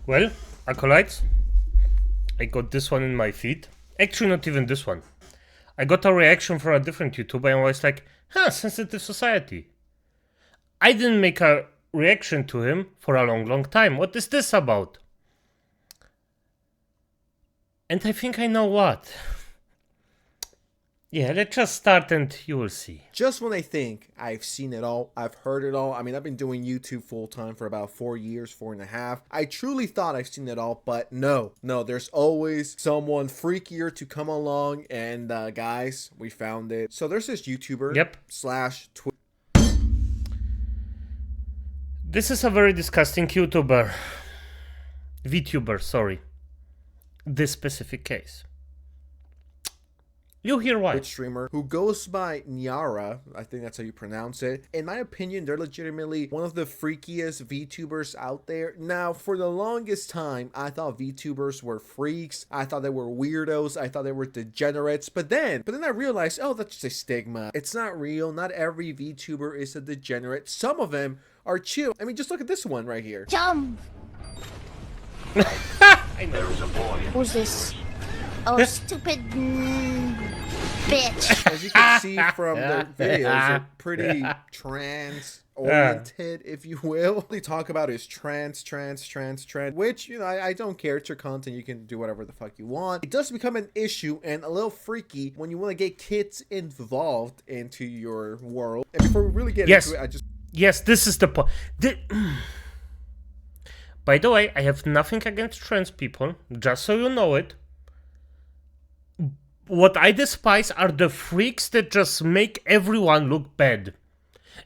Well, acolytes, I got this one in my feed. Actually, not even this one. I got a reaction from a different YouTuber and I was like, sensitive society. I didn't make a reaction to him for a long time. What is this about? And I think I know what. Yeah, let's just start and you will see. Just when I think I've seen it all, I've heard it all. I mean, I've been doing YouTube full time for about 4 years, 4.5. I truly thought I've seen it all, but no, there's always someone freakier to come along. And guys, we found it. So there's this YouTuber slash Twitter. This is a very disgusting YouTuber. VTuber, sorry. This specific case. You hear why. Twitch streamer who goes by Nyara, I think that's how you pronounce it. In my opinion, they're legitimately one of the freakiest VTubers out there. Now, for the longest time, I thought VTubers were freaks. I thought they were weirdos. I thought they were degenerates. But then I realized, oh, that's just a stigma. It's not real. Not every VTuber is a degenerate. Some of them are chill. I mean, just look at this one right here. Jump! I know. There's a boy. Who's this? Oh, stupid bitch. As you can see from their videos, they're pretty trans-oriented, if you will. What they talk about is trans, which, you know, I don't care. It's your content. You can do whatever the fuck you want. It does become an issue and a little freaky when you want to get kids involved into your world. And before we really get into it, Yes, this is the point. By the way, I have nothing against trans people, just so you know it. What I despise are the freaks that just make everyone look bad,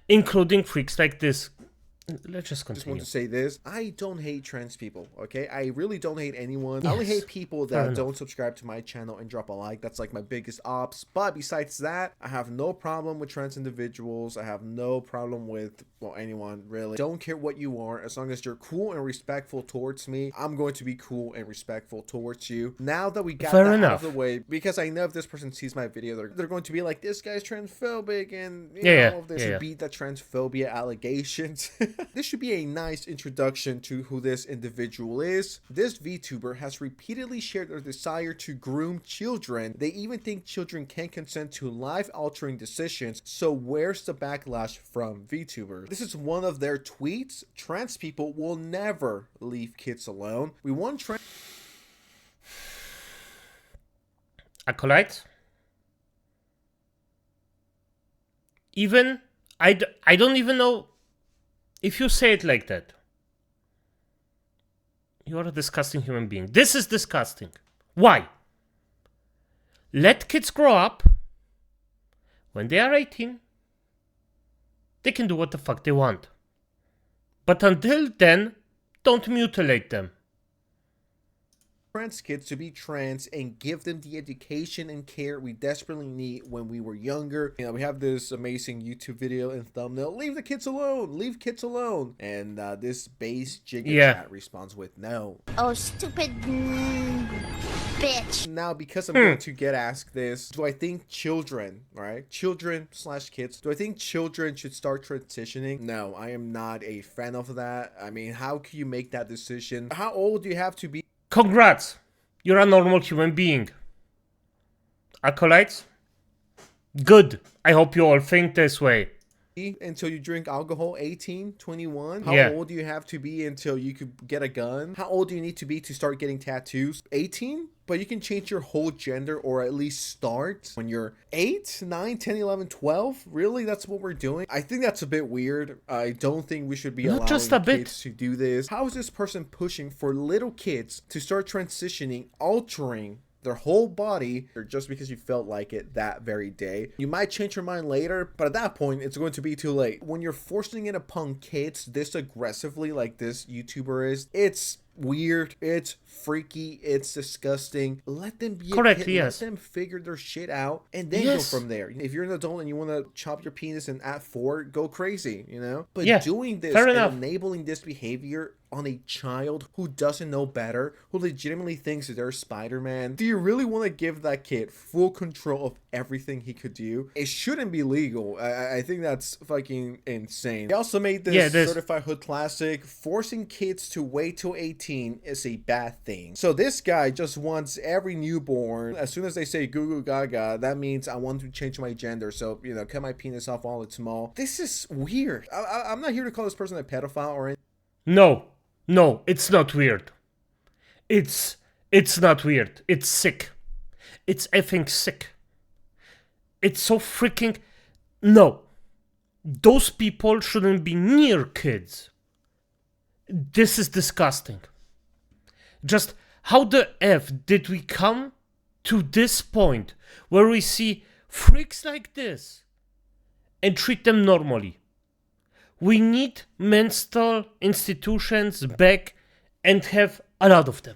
including freaks like this. Let's just continue. I just want to say this. I don't hate trans people, okay? I really don't hate anyone. I only hate people that don't subscribe to my channel and drop a like. That's like my biggest ops. But besides that, I have no problem with trans individuals. I have no problem with, well, anyone, really. Don't care what you are. As long as you're cool and respectful towards me, I'm going to be cool and respectful towards you. Now that we got that out of the way, because I know if this person sees my video, they're going to be like, this guy's transphobic and you know, all of this beat the transphobia allegations. This should be a nice introduction to who this individual is. This VTuber has repeatedly shared their desire to groom children. They even think children can consent to life-altering decisions. So where's the backlash from VTubers? This is one of their tweets. Trans people will never leave kids alone. We want trans... Acolytes? Even... I don't even know... If you say it like that, you are a disgusting human being. This is disgusting. Why? Let kids grow up. When they are 18, they can do what the fuck they want. But until then, don't mutilate them. Trans kids to be trans and give them the education and care we desperately need when we were younger. You know, we have this amazing YouTube video and thumbnail. Leave the kids alone. Leave kids alone. And this base Jigga chat responds with no. Oh, stupid bitch. Now, because I'm going to get asked this, do I think children, right? Children slash kids. Do I think children should start transitioning? No, I am not a fan of that. I mean, how can you make that decision? How old do you have to be? Congrats! You're a normal human being. Acolytes? Good. I hope you all think this way. Until you drink alcohol, 18, 21? How old do you have to be until you could get a gun? How old do you need to be to start getting tattoos? 18? But you can change your whole gender, or at least start when you're 8, 9, 10, 11, 12? Really? That's what we're doing? I think that's a bit weird. I don't think we should be allowing kids to do this. How is this person pushing for little kids to start transitioning, altering their whole body just because you felt like it that very day? You might change your mind later, but at that point, it's going to be too late. When you're forcing it upon kids this aggressively like this YouTuber is, it's weird, it's freaky, it's disgusting. Let them be a kid, let them figure their shit out and then go from there. If you're an adult and you want to chop your penis and at 4, go crazy, you know? But doing this and enabling this behavior on a child who doesn't know better, who legitimately thinks that they're Spider-Man? Do you really want to give that kid full control of everything he could do? It shouldn't be legal. I think that's fucking insane. They also made this certified hood classic. Forcing kids to wait till 18 is a bad thing. So this guy just wants every newborn, as soon as they say goo goo gaga, that means I want to change my gender. So, you know, cut my penis off while it's small. This is weird. I'm not here to call this person a pedophile or anything. No, it's not weird. It's not weird. It's sick. It's effing sick. It's so freaking... No. Those people shouldn't be near kids. This is disgusting. Just how the F did we come to this point where we see freaks like this and treat them normally? We need mental institutions back and have a lot of them.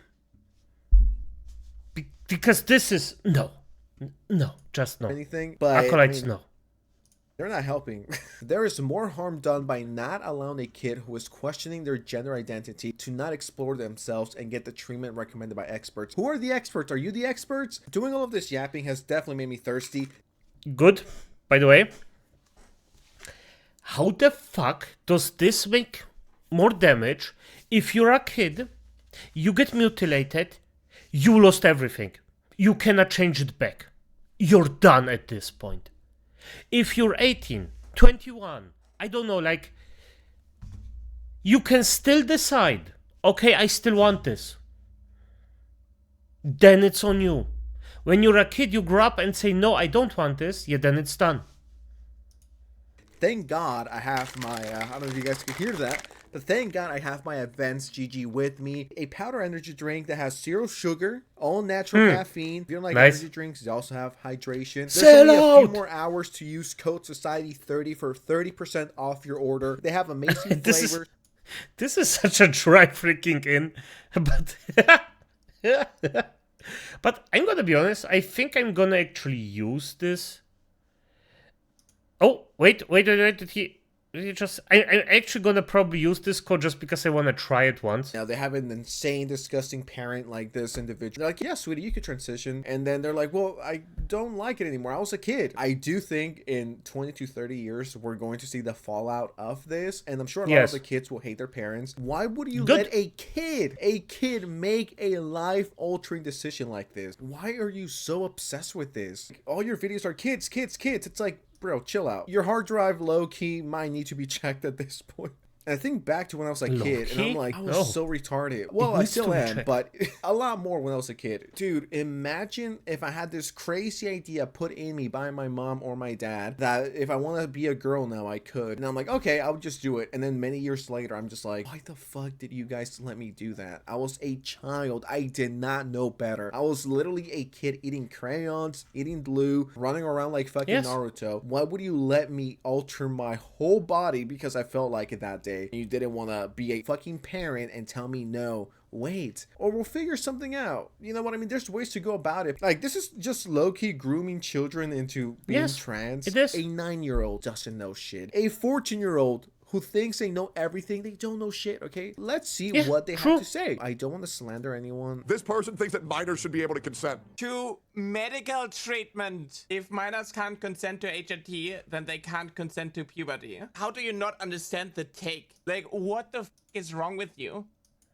Because this is... No, just no. Anything, but Acolytes, no. They're not helping. There is more harm done by not allowing a kid who is questioning their gender identity to not explore themselves and get the treatment recommended by experts. Who are the experts? Are you the experts? Doing all of this yapping has definitely made me thirsty. Good, by the way. How the fuck does this make more damage if you're a kid, you get mutilated, you lost everything. You cannot change it back. You're done at this point. If you're 18, 21, I don't know, like, you can still decide, okay, I still want this. Then it's on you. When you're a kid, you grow up and say, no, I don't want this, yeah, then it's done. Thank God I have my, I don't know if you guys can hear that, but thank God I have my Advanced GG with me. A powder energy drink that has 0 sugar, all natural caffeine. If you don't like energy drinks, they also have hydration. There's only a few more hours to use code Society30 for 30% off your order. They have amazing flavors. This is such a dry freaking in, but I'm gonna be honest, I think I'm gonna actually use this. Oh, wait, I'm actually gonna probably use this code just because I want to try it once. Now, they have an insane, disgusting parent like this individual. They're like, yeah, sweetie, you could transition. And then they're like, well, I don't like it anymore. I was a kid. I do think in 20 to 30 years, we're going to see the fallout of this. And I'm sure a lot of the kids will hate their parents. Why would you let a kid make a life-altering decision like this? Why are you so obsessed with this? All your videos are kids. It's like, bro, chill out. Your hard drive, low-key, might need to be checked at this point. And I think back to when I was a kid, and I'm like, I was so retarded. Well, I still am, but a lot more when I was a kid. Dude, imagine if I had this crazy idea put in me by my mom or my dad that if I want to be a girl now, I could. And I'm like, okay, I'll just do it. And then many years later, I'm just like, why the fuck did you guys let me do that? I was a child. I did not know better. I was literally a kid eating crayons, eating glue, running around like fucking Naruto. Why would you let me alter my whole body because I felt like it that day? You didn't want to be a fucking parent and tell me no, wait, or we'll figure something out. You know what I mean? There's ways to go about it. Like, this is just low-key grooming children into being trans. It is. A 9-year-old doesn't know shit. A 14-year-old who thinks they know everything, they don't know shit, okay? Let's see what they have to say. I don't want to slander anyone. This person thinks that minors should be able to consent to medical treatment. If minors can't consent to HRT, then they can't consent to puberty. How do you not understand the take? Like, what the f is wrong with you?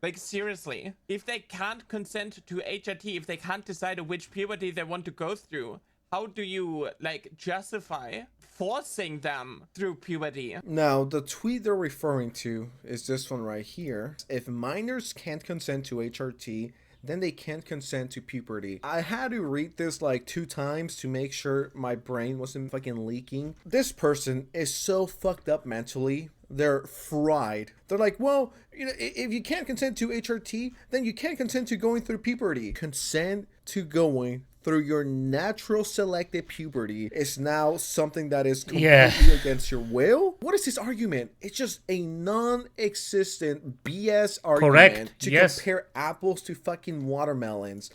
Like, seriously. If they can't consent to HRT, if they can't decide which puberty they want to go through, how do you, like, justify forcing them through puberty? Now, the tweet they're referring to is this one right here. If minors can't consent to HRT, then they can't consent to puberty. I had to read this like 2 times to make sure my brain wasn't fucking leaking. This person is so fucked up mentally. They're fried. They're like, well, you know, if you can't consent to HRT, then you can't consent to going through puberty. Consent to going through your natural selected puberty is now something that is completely against your will. What is this argument? It's just a non-existent BS argument to compare apples to fucking watermelons.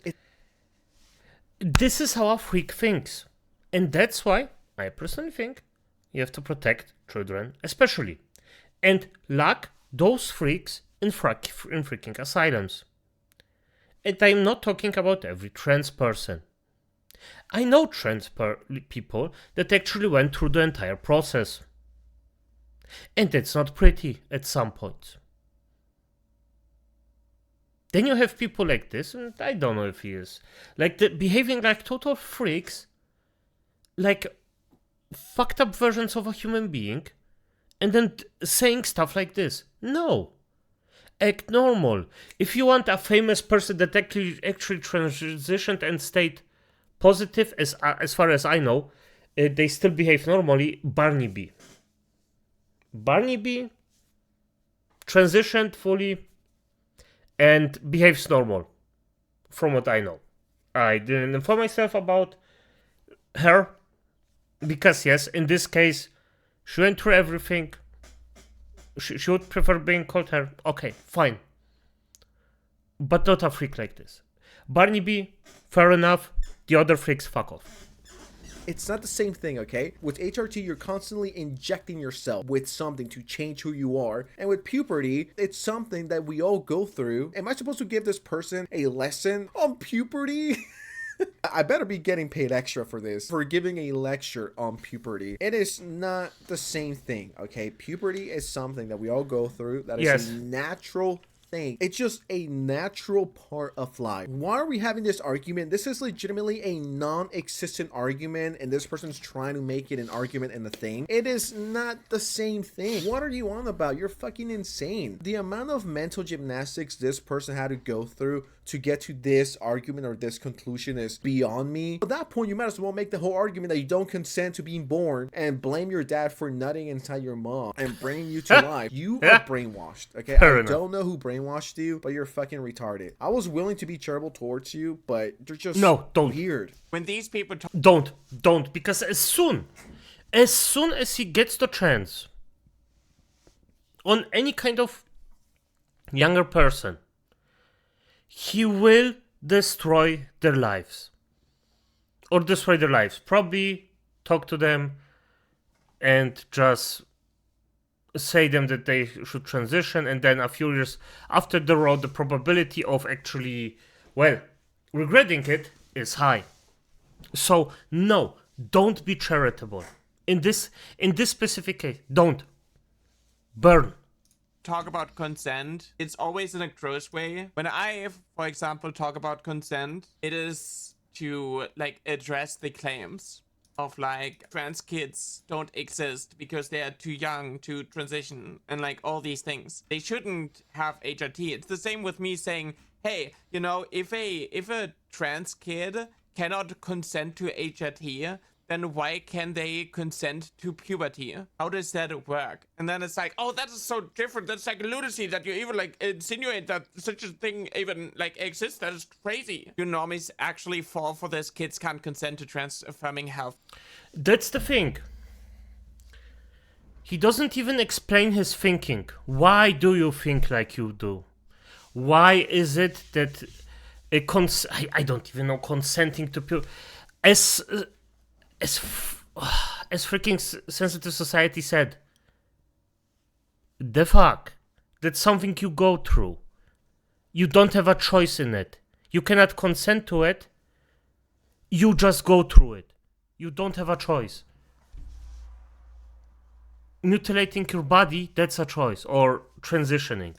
This is how a freak thinks. And that's why I personally think you have to protect children, especially. And lock those freaks in freaking asylums. And I'm not talking about every trans person. I know trans people that actually went through the entire process. And it's not pretty at some point. Then you have people like this, and I don't know if he is, like behaving like total freaks, like fucked up versions of a human being, and then saying stuff like this. No. Act normal. If you want a famous person that actually transitioned and stayed positive, as far as I know, they still behave normally, Barney B. Barney B transitioned fully and behaves normal, from what I know. I didn't inform myself about her, because yes, in this case, she went through everything. She would prefer being called her. Okay, fine. But not a freak like this. Barney B, fair enough. The other freaks, fuck off. It's not the same thing, okay? With HRT, you're constantly injecting yourself with something to change who you are. And with puberty, it's something that we all go through. Am I supposed to give this person a lesson on puberty? I better be getting paid extra for this, for giving a lecture on puberty. It is not the same thing, okay? Puberty is something that we all go through. That is a natural thing. It's just a natural part of life. Why are we having this argument? This is legitimately a non-existent argument, and this person's trying to make it an argument and a thing. It is not the same thing. What are you on about? You're fucking insane. The amount of mental gymnastics this person had to go through to get to this argument or this conclusion is beyond me. At that point, you might as well make the whole argument that you don't consent to being born and blame your dad for nutting inside your mom and bringing you to life. You are brainwashed, okay? I don't know who brainwashed you, but you're fucking retarded. I was willing to be charitable towards you, but you're just weird. When these people talk, don't, because as soon as he gets the chance on any kind of younger person, he will destroy their lives. Or destroy their lives. Probably talk to them and just say them that they should transition, and then a few years after the road, the probability of actually, well, regretting it is high. So no, don't be charitable. In this specific case, don't. Burn. Talk about consent, it's always in a gross way. When I, for example, talk about consent, it is to like address the claims of like trans kids don't exist because they are too young to transition and like all these things. They shouldn't have HRT. It's the same with me saying, hey, you know, if a trans kid cannot consent to HRT, then why can they consent to puberty? How does that work? And then it's like, oh, that is so different. That's like lunacy that you even like insinuate that such a thing even like exists. That is crazy. You normies actually fall for this. Kids can't consent to trans-affirming health. That's the thing. He doesn't even explain his thinking. Why do you think like you do? Why is it that I don't even know, consenting to puberty as freaking sensitive society said, the fuck? That's something you go through. You don't have a choice in it. You cannot consent to it. You just go through it. You don't have a choice. Mutilating your body, that's a choice. Or transitioning.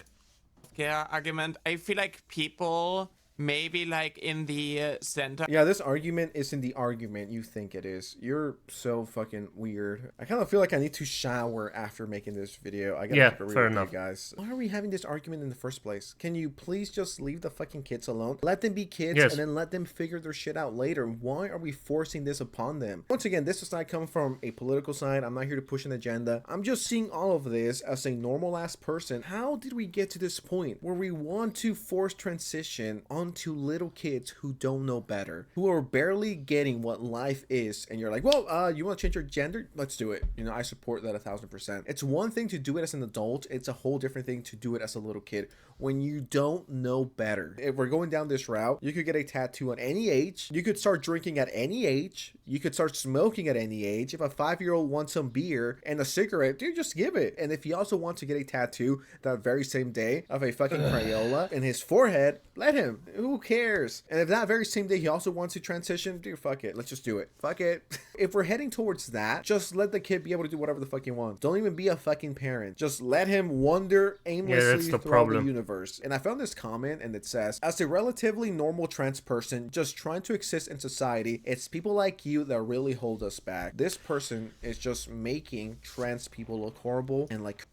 Yeah, argument. I feel like people maybe like in the center. Yeah, this argument isn't the argument you think it is. You're so fucking weird. I kind of feel like I need to shower after making this video. I gotta keep it real fair with enough. you guys. Why are we having this argument in the first place? Can you please just leave the fucking kids alone? Let them be kids, Yes. and then let them figure their shit out later. Why are we forcing this upon them? Once again, this does not come from a political side. I'm not here to push an agenda. I'm just seeing all of this as a normal ass person. How did we get to this point where we want to force transition on onto little kids who don't know better, who are barely getting what life is, and you're like, well, you want to change your gender? Let's do it. You know, I support that 1000%. It's one thing to do it as an adult. It's a whole different thing to do it as a little kid when you don't know better. If we're going down this route, you could get a tattoo at any age. You could start drinking at any age. You could start smoking at any age. If a 5-year-old wants some beer and a cigarette, dude, just give it. And if he also wants to get a tattoo that very same day of a fucking Crayola in his forehead, let him. Who cares? And if that very same day he also wants to transition, dude, fuck it. Let's just do it. Fuck it. If we're heading towards that, just let the kid be able to do whatever the fuck he wants. Don't even be a fucking parent. Just let him wander aimlessly throughout the universe. And I found this comment, and it says, as a relatively normal trans person just trying to exist in society, it's people like you that really hold us back. This person is just making trans people look horrible and like...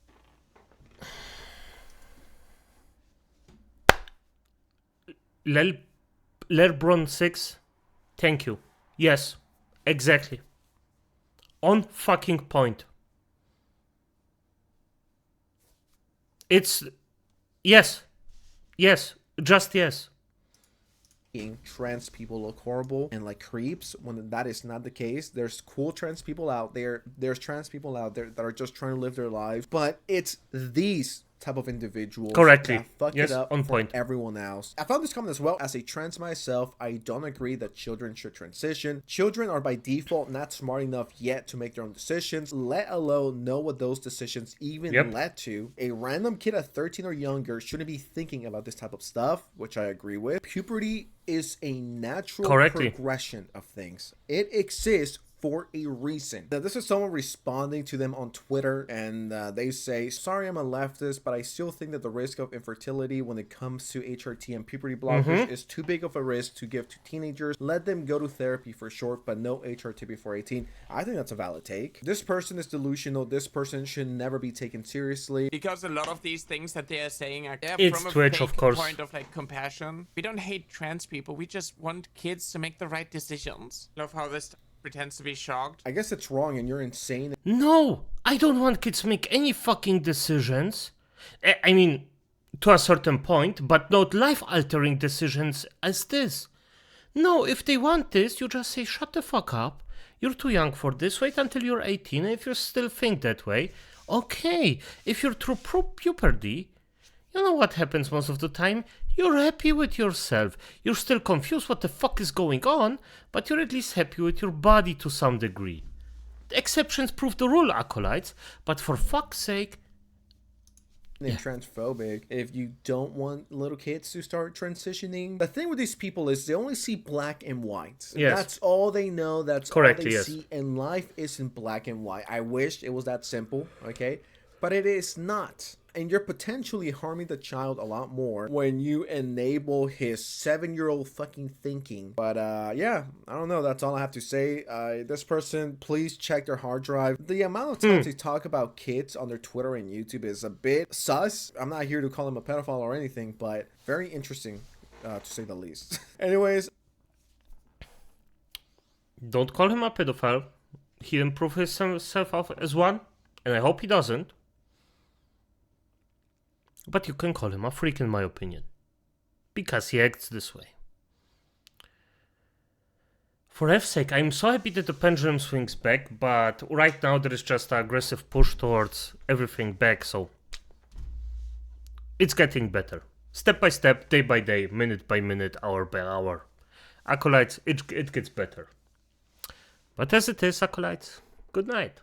Lerbron 6, thank you. Yes, exactly. On fucking point. It's... Yes. Yes. Just yes. Trans people look horrible and like creeps when that is not the case. There's cool trans people out there. There's trans people out there that are just trying to live their lives. But it's these type of individuals correctly that fuck yes, it up on for point. Everyone else. I found this comment as well. As a trans myself, I don't agree that children should transition. Children are by default not smart enough yet to make their own decisions, let alone know what those decisions even led to. A random kid at 13 or younger shouldn't be thinking about this type of stuff, which I agree with. Puberty is a natural progression of things. It exists for a reason. Now, this is someone responding to them on Twitter, and they say, sorry, I'm a leftist, but I still think that the risk of infertility when it comes to HRT and puberty blockers is too big of a risk to give to teenagers. Let them go to therapy for short, but no HRT before 18. I think that's a valid take. This person is delusional. This person should never be taken seriously. Because a lot of these things that they are saying are it's from a Twitch, fake of course. point of like compassion. We don't hate trans people. We just want kids to make the right decisions. Love how this pretends to be shocked. I guess it's wrong and you're insane. No, I don't want kids to make any fucking decisions. I mean, to a certain point, but not life-altering decisions as this. No, if they want this, you just say, shut the fuck up. You're too young for this. Wait until you're 18. If you still think that way, okay. If you're through puberty, you know what happens most of the time? You're happy with yourself. You're still confused what the fuck is going on, but you're at least happy with your body to some degree. The exceptions prove the rule, acolytes, but for fuck's sake... transphobic if you don't want little kids to start transitioning. The thing with these people is they only see black and white. Yes. That's all they know. That's all they see. And life isn't black and white. I wish it was that simple, okay? But it is not. And you're potentially harming the child a lot more when you enable his 7-year-old fucking thinking. But yeah, I don't know. That's all I have to say. This person, please check their hard drive. The amount of times they talk about kids on their Twitter and YouTube is a bit sus. I'm not here to call him a pedophile or anything, but very interesting to say the least. Anyways. Don't call him a pedophile. He didn't prove himself off as one, and I hope he doesn't. But you can call him a freak in my opinion. Because he acts this way. For F's sake, I'm so happy that the pendulum swings back, but right now there is just an aggressive push towards everything back, so... It's getting better. Step by step, day by day, minute by minute, hour by hour. Acolytes, it gets better. But as it is, acolytes, good night.